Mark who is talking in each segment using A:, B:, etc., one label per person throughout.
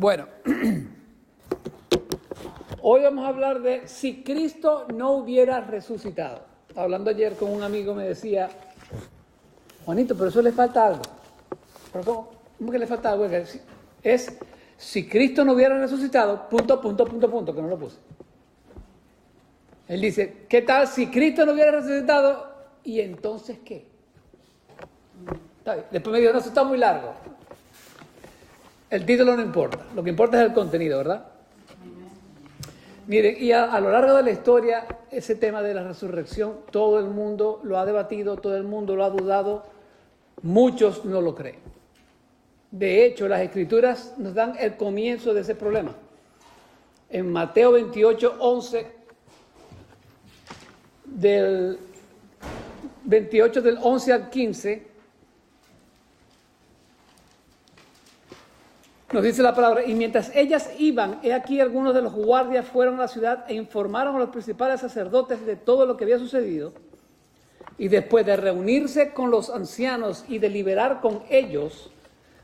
A: Bueno, hoy vamos a hablar de si Cristo no hubiera resucitado. Hablando ayer con un amigo me decía, Juanito, pero eso le falta algo. ¿Pero cómo que le falta algo? Es si Cristo no hubiera resucitado, punto, que no lo puse. Él dice, ¿qué tal si Cristo no hubiera resucitado? ¿Y entonces qué? Después me dijo, no, eso está muy largo. El título no importa, lo que importa es el contenido, ¿verdad? Miren, y a lo largo de la historia, ese tema de la resurrección, todo el mundo lo ha debatido, todo el mundo lo ha dudado, muchos no lo creen. De hecho, las Escrituras nos dan el comienzo de ese problema. En Mateo 28, 11, del 28 del 11 al 15, nos dice la palabra, y mientras ellas iban, he aquí algunos de los guardias fueron a la ciudad e informaron a los principales sacerdotes de todo lo que había sucedido. Y después de reunirse con los ancianos y deliberar con ellos,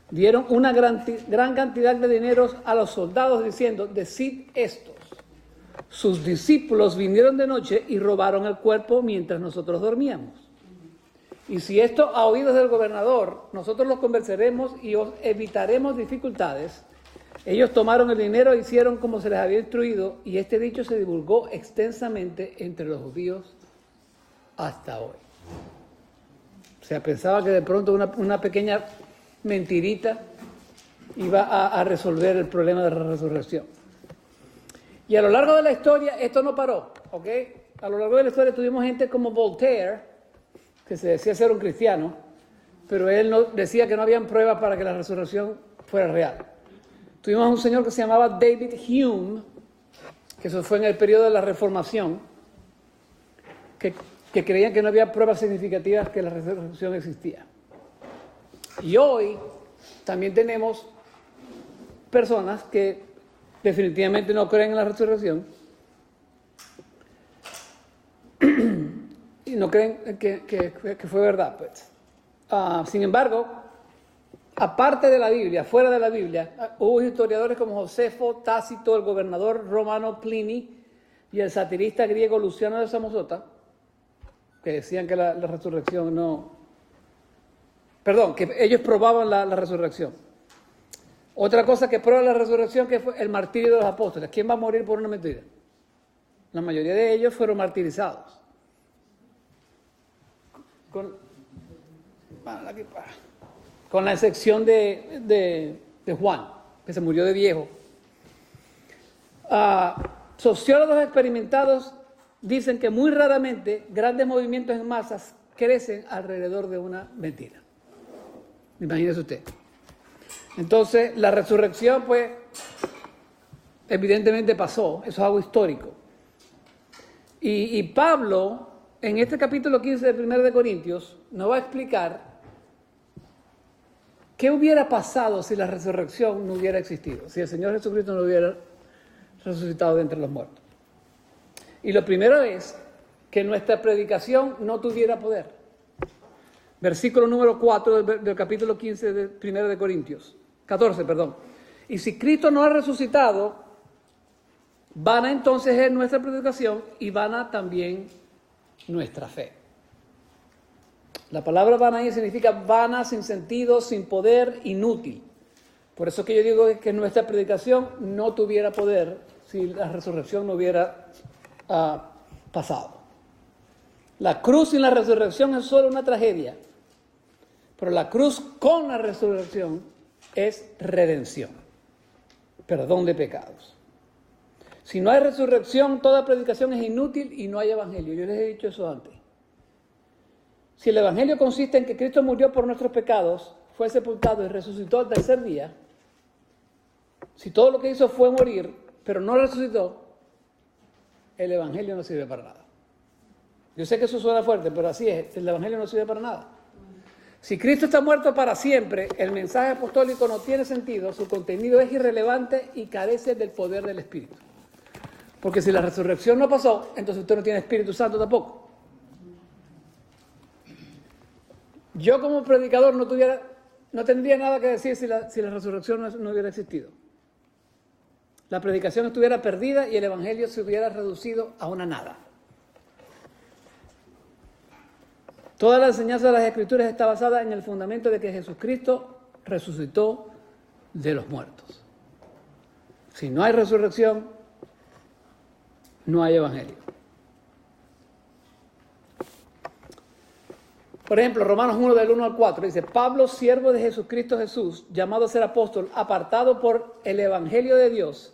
A: dieron una gran cantidad de dinero a los soldados diciendo, decid estos, sus discípulos vinieron de noche y robaron el cuerpo mientras nosotros dormíamos. Y si esto a oídos del gobernador, nosotros los convenceremos y os evitaremos dificultades. Ellos tomaron el dinero e hicieron como se les había instruido, y este dicho se divulgó extensamente entre los judíos hasta hoy. O sea, pensaba que de pronto una pequeña mentirita iba a resolver el problema de la resurrección. Y a lo largo de la historia esto no paró, ¿ok? A lo largo de la historia tuvimos gente como Voltaire, que se decía ser un cristiano, pero él no, decía que no habían pruebas para que la resurrección fuera real. Tuvimos a un señor que se llamaba David Hume, que eso fue en el periodo de la Reformación, que creían que no había pruebas significativas que la resurrección existía. Y hoy también tenemos personas que definitivamente no creen en la resurrección y no creen que fue verdad, pues. Sin embargo, aparte de la Biblia, fuera de la Biblia, hubo historiadores como Josefo, Tácito, el gobernador romano Pliny y el satirista griego Luciano de Samosata, que decían que la resurrección no... Perdón, que ellos probaban la resurrección. Otra cosa que prueba la resurrección que fue el martirio de los apóstoles. ¿Quién va a morir por una mentira? La mayoría de ellos fueron martirizados. Con la excepción de Juan, que se murió de viejo. Sociólogos experimentados dicen que muy raramente grandes movimientos en masas crecen alrededor de una mentira. Imagínese usted. Entonces, la resurrección, pues, evidentemente pasó. Eso es algo histórico. Y Pablo, en este capítulo 15 de 1 de Corintios, nos va a explicar qué hubiera pasado si la resurrección no hubiera existido, si el Señor Jesucristo no hubiera resucitado de entre los muertos. Y lo primero es que nuestra predicación no tuviera poder. Versículo número 4 del capítulo 15 de 1 de Corintios. 14, perdón. Y si Cristo no ha resucitado, vana entonces es nuestra predicación y vana también nuestra fe. La palabra vana ahí significa vana, sin sentido, sin poder, inútil. Por eso que yo digo que nuestra predicación no tuviera poder si la resurrección no hubiera pasado. La cruz sin la resurrección es solo una tragedia, pero la cruz con la resurrección es redención, perdón de pecados. Si no hay resurrección, toda predicación es inútil y no hay evangelio. Yo les he dicho eso antes. Si el evangelio consiste en que Cristo murió por nuestros pecados, fue sepultado y resucitó al tercer día, si todo lo que hizo fue morir, pero no resucitó, el evangelio no sirve para nada. Yo sé que eso suena fuerte, pero así es, el evangelio no sirve para nada. Si Cristo está muerto para siempre, el mensaje apostólico no tiene sentido, su contenido es irrelevante y carece del poder del Espíritu. Porque si la resurrección no pasó, entonces usted no tiene Espíritu Santo tampoco. Yo como predicador no tendría nada que decir si la resurrección no hubiera existido. la predicación estuviera perdida y el evangelio se hubiera reducido a una nada. Toda la enseñanza de las Escrituras está basada en el fundamento de que Jesucristo resucitó de los muertos. Si no hay resurrección, no hay evangelio. Por ejemplo, Romanos 1 del 1 al 4 dice: Pablo, siervo de Jesucristo Jesús, llamado a ser apóstol, apartado por el evangelio de Dios,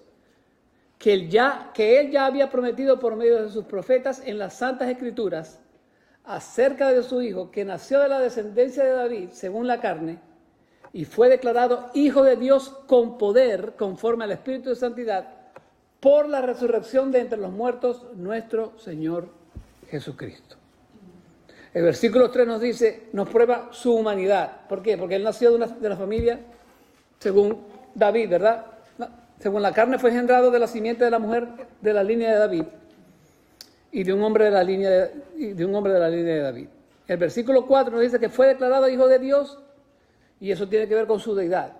A: que él ya había prometido por medio de sus profetas en las Santas Escrituras, acerca de su Hijo, que nació de la descendencia de David, según la carne, y fue declarado Hijo de Dios con poder, conforme al Espíritu de Santidad, por la resurrección de entre los muertos, nuestro Señor Jesucristo. El versículo 3 nos dice, nos prueba su humanidad. ¿Por qué? Porque él nació de la familia, según David, ¿verdad? Según la carne fue engendrado de la simiente de la mujer de la línea de David y de un hombre de la línea de David. El versículo 4 nos dice que fue declarado Hijo de Dios, y eso tiene que ver con su deidad.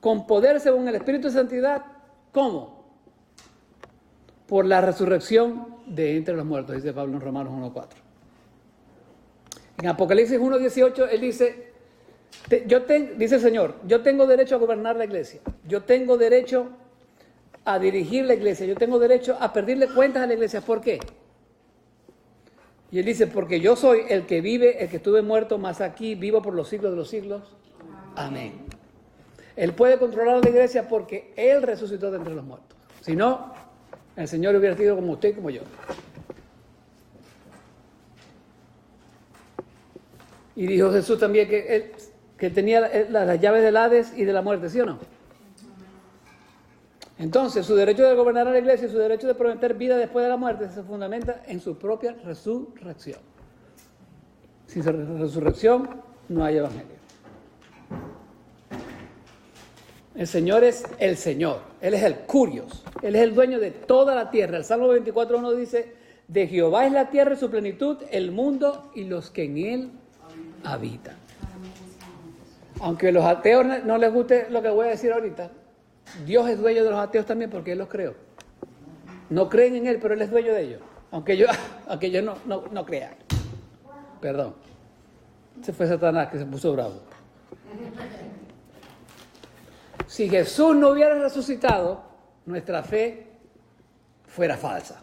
A: Con poder según el Espíritu de Santidad, ¿cómo? Por la resurrección de entre los muertos, dice Pablo en Romanos 1:4. En Apocalipsis 1:18, él dice, dice el Señor, yo tengo derecho a gobernar la iglesia, yo tengo derecho a dirigir la iglesia, yo tengo derecho a pedirle cuentas a la iglesia. ¿Por qué? Y él dice, porque yo soy el que vive, el que estuve muerto, más aquí vivo por los siglos de los siglos. Amén. Él puede controlar la iglesia porque él resucitó de entre los muertos. Si no, el Señor hubiera sido como usted y como yo. Y dijo Jesús también que él tenía las llaves del Hades y de la muerte, ¿sí o no? Entonces, su derecho de gobernar a la iglesia y su derecho de prometer vida después de la muerte se fundamenta en su propia resurrección. Sin resurrección no hay evangelio. El Señor es el Señor. Él es el Curios. Él es el dueño de toda la tierra. El Salmo 24:1 dice, de Jehová es la tierra y su plenitud, el mundo y los que en él habitan. Aunque a los ateos no les guste lo que voy a decir ahorita, Dios es dueño de los ateos también porque Él los creó. No creen en Él, pero Él es dueño de ellos. Aunque ellos no crean. Perdón. Ese fue Satanás que se puso bravo. Si Jesús no hubiera resucitado, nuestra fe fuera falsa.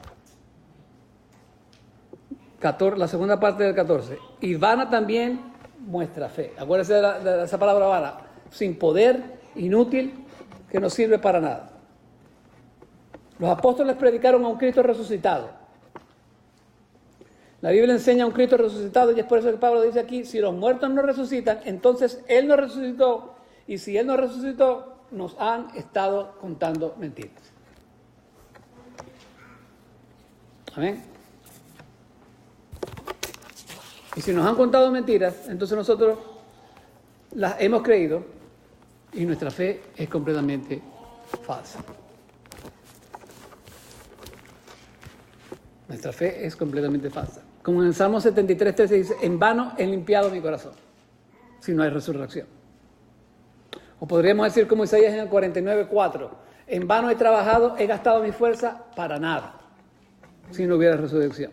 A: La segunda parte del 14. Y vana también nuestra fe. Acuérdense de esa palabra vana. Sin poder, inútil, que no sirve para nada. Los apóstoles predicaron a un Cristo resucitado. La Biblia enseña a un Cristo resucitado y es por eso que Pablo dice aquí, si los muertos no resucitan, entonces Él no resucitó, y si Él no resucitó, nos han estado contando mentiras. Amén. Y si nos han contado mentiras, entonces nosotros las hemos creído y nuestra fe es completamente falsa. Nuestra fe es completamente falsa. Como en el Salmo 73:13 dice, en vano he limpiado mi corazón, si no hay resurrección. O podríamos decir como Isaías en el 49:4, en vano he trabajado, he gastado mi fuerza para nada, si no hubiera resurrección.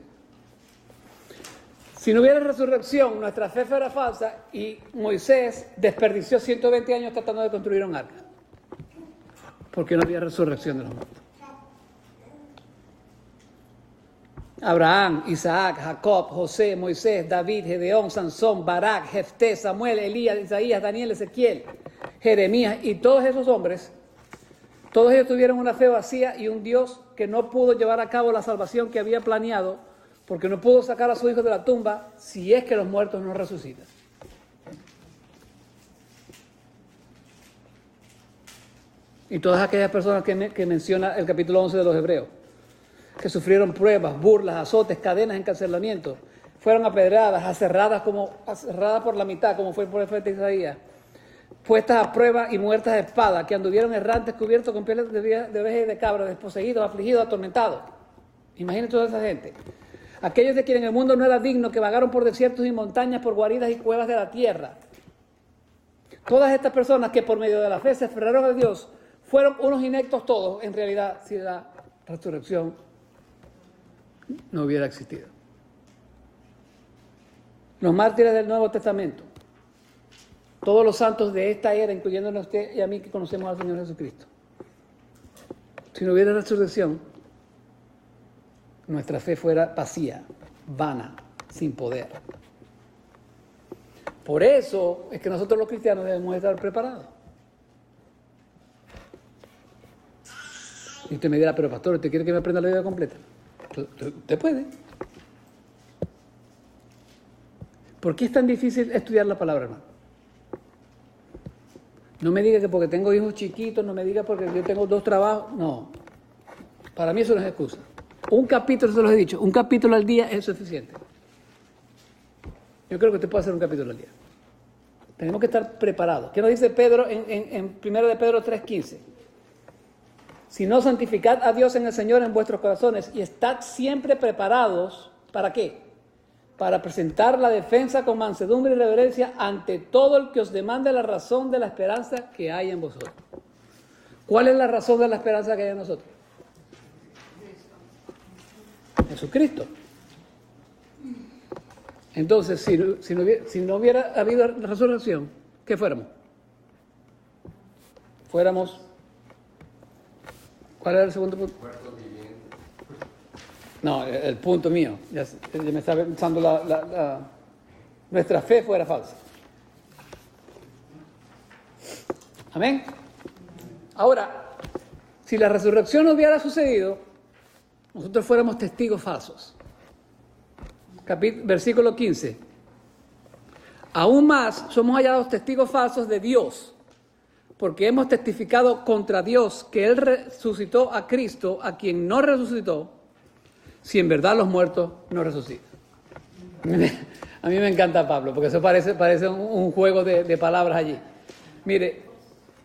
A: Si no hubiera resurrección, nuestra fe fuera falsa y Moisés desperdició 120 años tratando de construir un arca. Porque no había resurrección de los muertos. Abraham, Isaac, Jacob, José, Moisés, David, Gedeón, Sansón, Barak, Jefté, Samuel, Elías, Isaías, Daniel, Ezequiel, Jeremías y todos esos hombres, todos ellos tuvieron una fe vacía y un Dios que no pudo llevar a cabo la salvación que había planeado porque no pudo sacar a su hijo de la tumba si es que los muertos no resucitan. Y todas aquellas personas que menciona el capítulo 11 de los Hebreos, que sufrieron pruebas, burlas, azotes, cadenas, encarcelamientos, fueron apedreadas, aserradas por la mitad, como fue el profeta Isaías, puestas a prueba y muertas a espada, que anduvieron errantes cubiertos con pieles de ovejas y de cabra, desposeídos, afligidos, atormentados. Imaginen toda esa gente. Aquellos de quienes el mundo no era digno, que vagaron por desiertos y montañas, por guaridas y cuevas de la tierra. Todas estas personas que por medio de la fe se aferraron a Dios, fueron unos ineptos todos, en realidad, si la resurrección no hubiera existido. Los mártires del Nuevo Testamento, todos los santos de esta era, incluyéndonos a usted y a mí que conocemos al Señor Jesucristo. Si no hubiera resurrección, nuestra fe fuera vacía, vana, sin poder. Por eso es que nosotros los cristianos debemos estar preparados. Y usted me dirá, pero pastor, ¿usted quiere que me aprenda la Biblia completa? Usted puede. ¿Por qué es tan difícil estudiar la palabra, hermano? No me diga que porque tengo hijos chiquitos, no me diga porque yo tengo 2 trabajos. No. Para mí eso no es excusa. Un capítulo, se los he dicho, un capítulo al día es suficiente. Yo creo que usted puede hacer un capítulo al día. Tenemos que estar preparados. ¿Qué nos dice Pedro en 1 de Pedro 3:15? Si no, santificad a Dios en el Señor en vuestros corazones y estad siempre preparados. ¿Para qué? Para presentar la defensa con mansedumbre y reverencia ante todo el que os demande la razón de la esperanza que hay en vosotros. ¿Cuál es la razón de la esperanza que hay en nosotros? Jesucristo. Entonces, si no hubiera habido resurrección, ¿qué fuéramos? Fuéramos... ¿Cuál era el segundo punto? No, el punto mío. Ya me está pensando nuestra fe fuera falsa. Amén. Ahora, si la resurrección no hubiera sucedido, nosotros fuéramos testigos falsos. Versículo 15. Aún más somos hallados testigos falsos de Dios, porque hemos testificado contra Dios que Él resucitó a Cristo, a quien no resucitó, si en verdad los muertos no resucitan. A mí me encanta Pablo, porque eso parece un juego de palabras allí. Mire,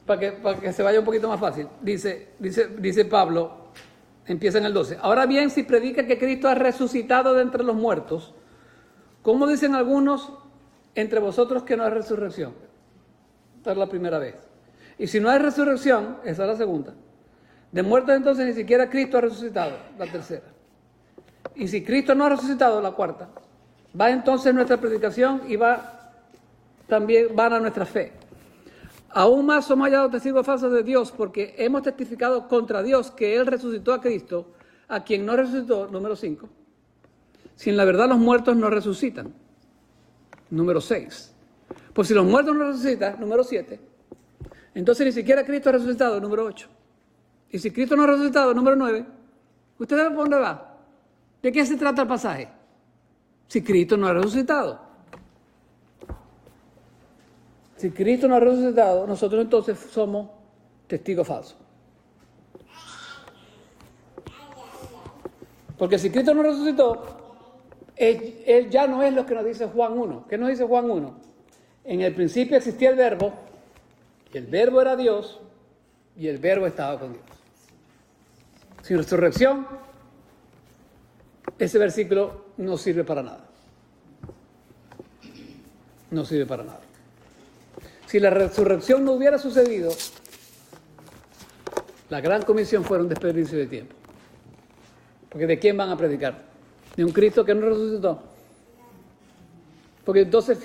A: para que se vaya un poquito más fácil, dice Pablo, empieza en el 12. Ahora bien, si predica que Cristo ha resucitado de entre los muertos, ¿cómo dicen algunos entre vosotros que no hay resurrección? Esta es la primera vez. Y si no hay resurrección, esa es la segunda. De muertos entonces ni siquiera Cristo ha resucitado, la tercera. Y si Cristo no ha resucitado, la cuarta. Va entonces nuestra predicación y también van a nuestra fe. Aún más somos hallados testigos falsos de Dios, porque hemos testificado contra Dios que Él resucitó a Cristo, a quien no resucitó, número 5. Si en la verdad los muertos no resucitan, número 6. Pues si los muertos no resucitan, número 7. Entonces ni siquiera Cristo ha resucitado, número 8. Y si Cristo no ha resucitado, número 9. ¿Usted sabe por dónde va? ¿De qué se trata el pasaje? Si Cristo no ha resucitado. Si Cristo no ha resucitado, nosotros entonces somos testigos falsos. Porque si Cristo no resucitó, Él ya no es lo que nos dice Juan 1. ¿Qué nos dice Juan 1? En el principio existía el Verbo, y el Verbo era Dios, y el Verbo estaba con Dios. Sin resurrección, ese versículo no sirve para nada. No sirve para nada. Si la resurrección no hubiera sucedido, la gran comisión fuera un desperdicio de tiempo. Porque ¿de quién van a predicar? ¿De un Cristo que no resucitó? Porque entonces,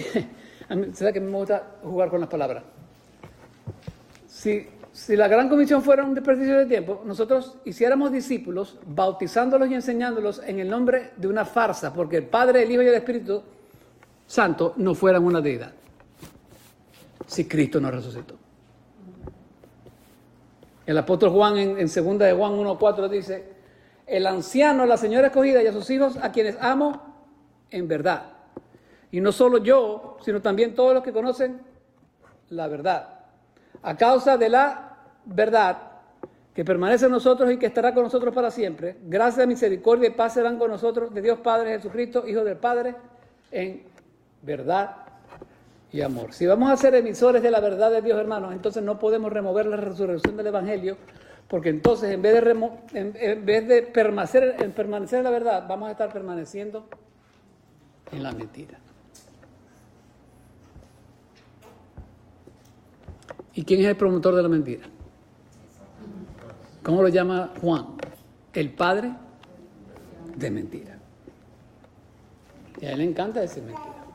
A: ¿sabes que me gusta jugar con las palabras? Si la gran comisión fuera un desperdicio de tiempo, nosotros hiciéramos discípulos, bautizándolos y enseñándolos en el nombre de una farsa, porque el Padre, el Hijo y el Espíritu Santo no fueran una deidad. Si Cristo no resucitó. El apóstol Juan en 2 de Juan 1:4 dice: el anciano, la señora escogida y a sus hijos, a quienes amo en verdad. Y no solo yo, sino también todos los que conocen la verdad. A causa de la verdad que permanece en nosotros y que estará con nosotros para siempre, gracia, misericordia y paz serán con nosotros de Dios Padre Jesucristo, Hijo del Padre, en verdad y amor. Si vamos a ser emisores de la verdad de Dios, hermanos, entonces no podemos remover la resurrección del Evangelio, porque entonces en vez de permanecer en la verdad, vamos a estar permaneciendo en la mentira. ¿Y quién es el promotor de la mentira? ¿Cómo lo llama Juan? El padre de mentira. Y a él le encanta decir mentira.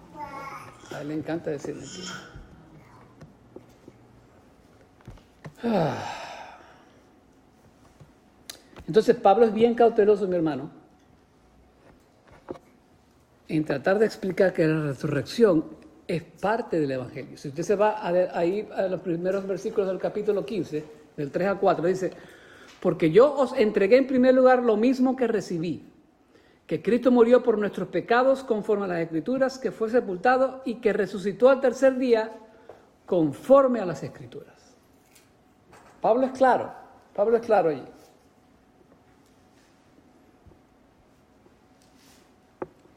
A: A él le encanta decir mentira. Entonces Pablo es bien cauteloso, mi hermano, en tratar de explicar que la resurrección es parte del Evangelio. Si usted se va ahí a los primeros versículos del capítulo 15, del 3 a 4, dice: porque yo os entregué en primer lugar lo mismo que recibí, que Cristo murió por nuestros pecados conforme a las Escrituras, que fue sepultado y que resucitó al tercer día conforme a las Escrituras. Pablo es claro allí.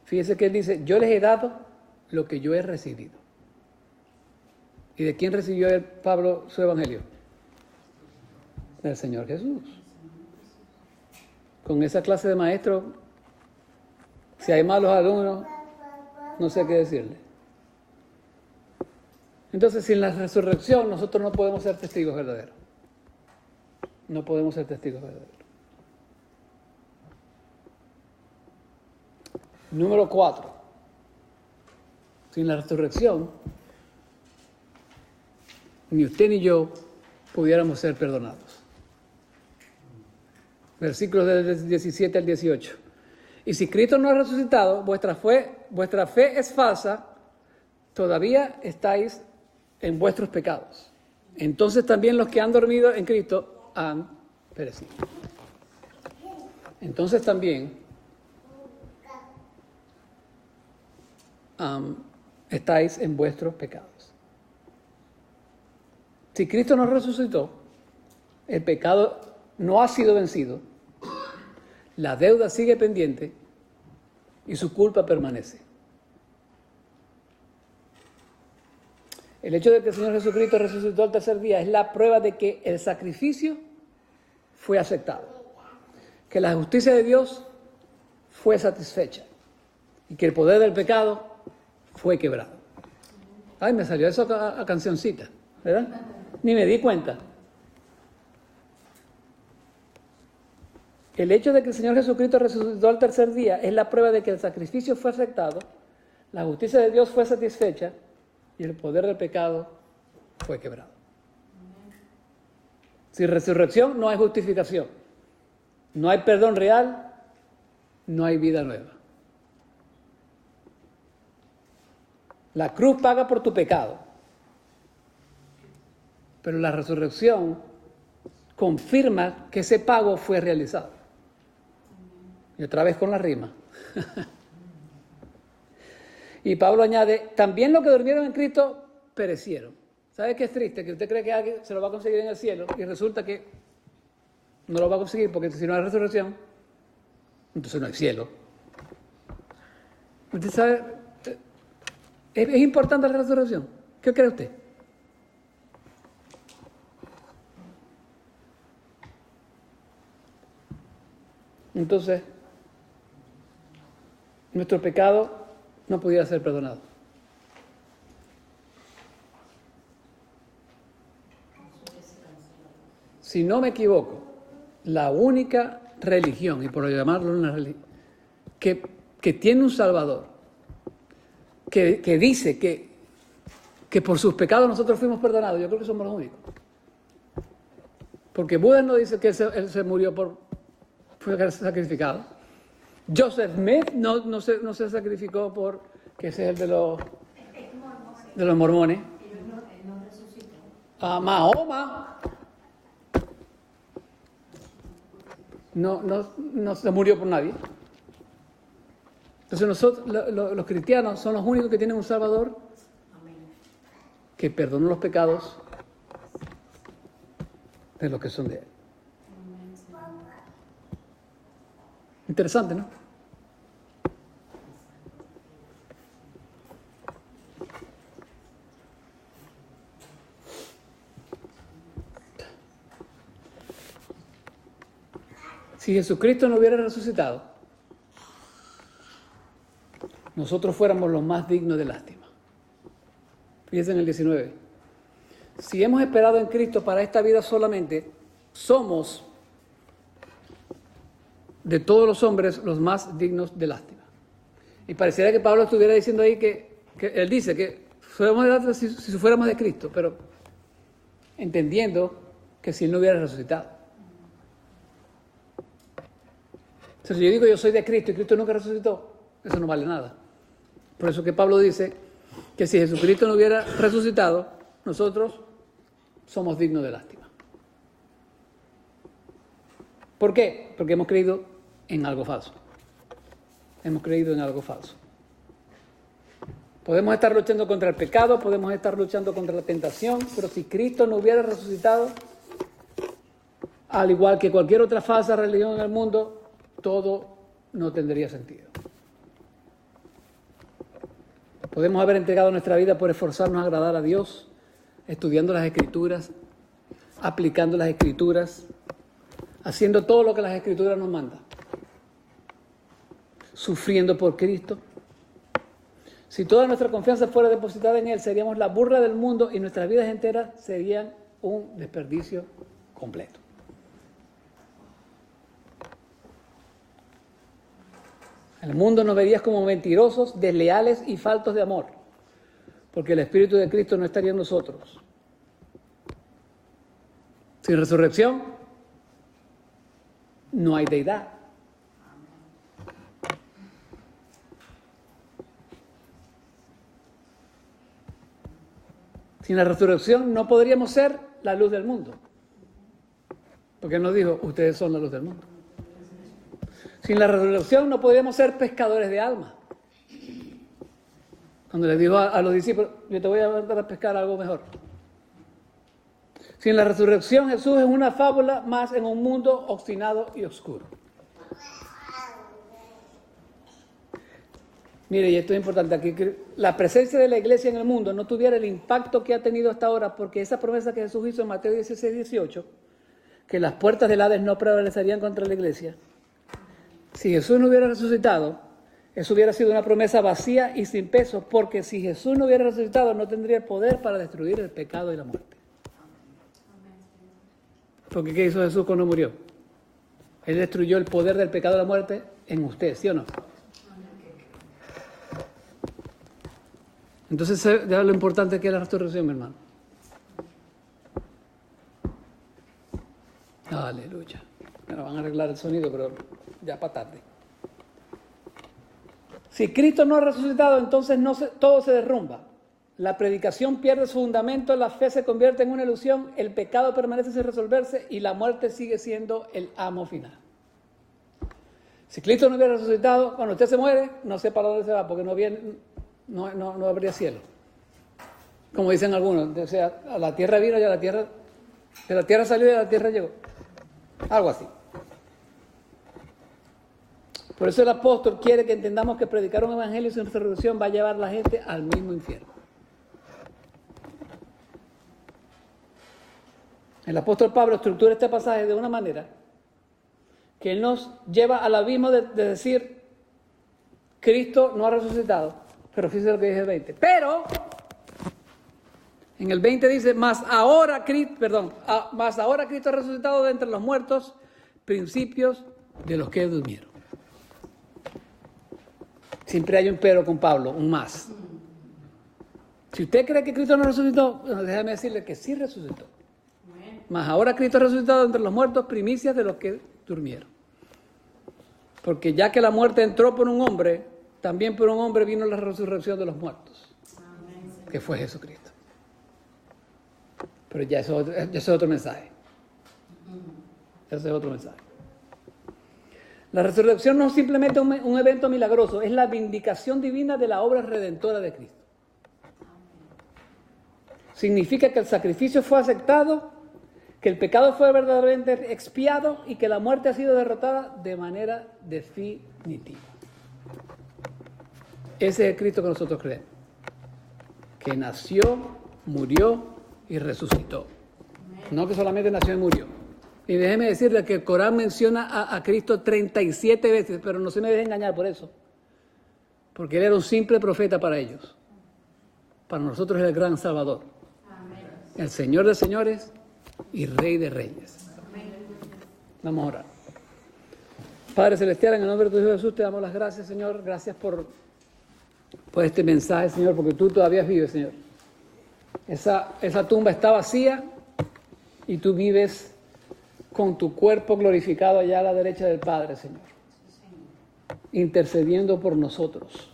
A: Fíjese que él dice: yo les he dado lo que yo he recibido. ¿Y de quién recibió Pablo su evangelio? Del Señor Jesús. Con esa clase de maestro, si hay malos alumnos, no sé qué decirle. Entonces, sin la resurrección, nosotros no podemos ser testigos verdaderos. No podemos ser testigos verdaderos. Número 4. Sin la resurrección, ni usted ni yo pudiéramos ser perdonados. Versículos del 17 al 18. Y si Cristo no ha resucitado, vuestra fe es falsa, todavía estáis en vuestros pecados. Entonces también los que han dormido en Cristo han perecido. Entonces también estáis en vuestros pecados. Si Cristo no resucitó, el pecado no ha sido vencido, la deuda sigue pendiente y su culpa permanece. El hecho de que el Señor Jesucristo resucitó al tercer día es la prueba de que el sacrificio fue aceptado, que la justicia de Dios fue satisfecha y que el poder del pecado fue quebrado. Ay, me salió eso a cancioncita, ¿verdad? Ni me di cuenta. El hecho de que el Señor Jesucristo resucitó al tercer día es la prueba de que el sacrificio fue aceptado, la justicia de Dios fue satisfecha y el poder del pecado fue quebrado. Sin resurrección no hay justificación, no hay perdón real, no hay vida nueva. La cruz paga por tu pecado, pero la resurrección confirma que ese pago fue realizado. Y otra vez con la rima. Y Pablo añade: también los que durmieron en Cristo perecieron. ¿Sabe qué es triste? Que usted cree que alguien se lo va a conseguir en el cielo y resulta que no lo va a conseguir, porque si no hay resurrección, entonces no hay cielo. Usted sabe, es importante la resurrección. ¿Qué cree usted? Entonces, nuestro pecado no pudiera ser perdonado. Si no me equivoco, la única religión, y por llamarlo una religión, que tiene un Salvador, que dice que por sus pecados nosotros fuimos perdonados, yo creo que somos los únicos. Porque Buda no dice que él se murió fue sacrificado. Joseph Smith no se sacrificó que ese es el de los mormones. Mahoma no se murió por nadie. Entonces nosotros, los cristianos, son los únicos que tienen un Salvador que perdonó los pecados de los que son de Él. Interesante, ¿no? Si Jesucristo no hubiera resucitado, nosotros fuéramos los más dignos de lástima. Fíjense en el 19. Si hemos esperado en Cristo para esta vida solamente, somos
B: de todos los hombres los más dignos de lástima. Y pareciera que Pablo estuviera diciendo ahí que él dice que fuéramos de lástima si fuéramos de Cristo, pero entendiendo que si él no hubiera resucitado. O sea, si yo digo yo soy de Cristo y Cristo nunca resucitó, eso no vale nada. Por eso que Pablo dice que si Jesucristo no hubiera resucitado, nosotros somos dignos de lástima. ¿Por qué? Porque hemos creído en algo falso. Hemos creído en algo falso. Podemos estar luchando contra el pecado, podemos estar luchando contra la tentación, pero si Cristo no hubiera resucitado, al igual que cualquier otra falsa religión en el mundo, todo no tendría sentido. Podemos haber entregado nuestra vida por esforzarnos a agradar a Dios, estudiando las Escrituras, aplicando las Escrituras, haciendo todo lo que las Escrituras nos mandan, sufriendo por Cristo. Si toda nuestra confianza fuera depositada en Él, seríamos la burla del mundo y nuestras vidas enteras serían un desperdicio completo. El mundo nos vería como mentirosos, desleales y faltos de amor, porque el Espíritu de Cristo no estaría en nosotros. Sin resurrección, no hay deidad. Sin la resurrección no podríamos ser la luz del mundo, porque Él nos dijo, ustedes son la luz del mundo. Sin la resurrección no podríamos ser pescadores de almas. Cuando les dijo a los discípulos, yo te voy a mandar a pescar algo mejor. Sin la resurrección, Jesús es una fábula más en un mundo obstinado y oscuro. Mire, y esto es importante aquí, que la presencia de la iglesia en el mundo no tuviera el impacto que ha tenido hasta ahora, porque esa promesa que Jesús hizo en Mateo 16, 18, que las puertas del Hades no prevalecerían contra la iglesia, si Jesús no hubiera resucitado, eso hubiera sido una promesa vacía y sin peso, porque si Jesús no hubiera resucitado, no tendría el poder para destruir el pecado y la muerte. Porque ¿qué hizo Jesús cuando murió? Él destruyó el poder del pecado y la muerte en usted, ¿sí o no? Entonces, ya lo importante que es la resurrección, mi hermano. Aleluya. Bueno, van a arreglar el sonido, pero ya para tarde. Si Cristo no ha resucitado, entonces todo se derrumba. La predicación pierde su fundamento, la fe se convierte en una ilusión, el pecado permanece sin resolverse y la muerte sigue siendo el amo final. Si Cristo no hubiera resucitado, cuando usted se muere, no sé para dónde se va, porque no habría cielo. Como dicen algunos, o sea, a la tierra vino y de la tierra salió y a la tierra llegó. Algo así. Por eso el apóstol quiere que entendamos que predicar un evangelio sin resurrección va a llevar a la gente al mismo infierno. El apóstol Pablo estructura este pasaje de una manera que él nos lleva al abismo de decir, Cristo no ha resucitado, pero fíjese lo que dice el 20. Pero, en el 20 dice, mas ahora Cristo ha resucitado de entre los muertos, principios de los que durmieron. Siempre hay un pero con Pablo, un más. Si usted cree que Cristo no resucitó, bueno, déjame decirle que sí resucitó. Mas ahora Cristo ha resucitado entre los muertos, primicias de los que durmieron. Porque ya que la muerte entró por un hombre, también por un hombre vino la resurrección de los muertos, que fue Jesucristo. Pero ya eso es otro mensaje. Ese es otro mensaje. La resurrección no es simplemente un evento milagroso, es la vindicación divina de la obra redentora de Cristo. Significa que el sacrificio fue aceptado, que el pecado fue verdaderamente expiado y que la muerte ha sido derrotada de manera definitiva. Ese es el Cristo que nosotros creemos, que nació, murió y resucitó. No que solamente nació y murió. Y déjeme decirle que el Corán menciona a Cristo 37 veces, pero no se me deje engañar por eso. Porque Él era un simple profeta para ellos. Para nosotros es el gran Salvador. Amén. El Señor de señores y Rey de reyes. Amén. Vamos a orar.
A: Padre Celestial, en el nombre de tu Hijo Jesús, te damos las gracias, Señor. Gracias por este mensaje, Señor, porque tú todavía vives, Señor. Esa tumba está vacía y tú vives con tu cuerpo glorificado allá a la derecha del Padre, Señor, intercediendo por nosotros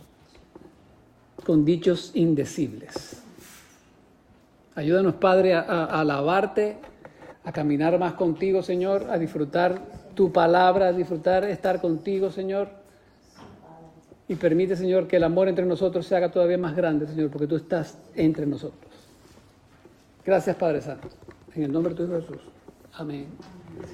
A: con dichos indecibles. Ayúdanos, Padre, a alabarte, a caminar más contigo, Señor, a disfrutar tu palabra, a disfrutar estar contigo, Señor. Y permite, Señor, que el amor entre nosotros se haga todavía más grande, Señor, porque tú estás entre nosotros. Gracias, Padre Santo. En el nombre de tu Hijo Jesús. Amén.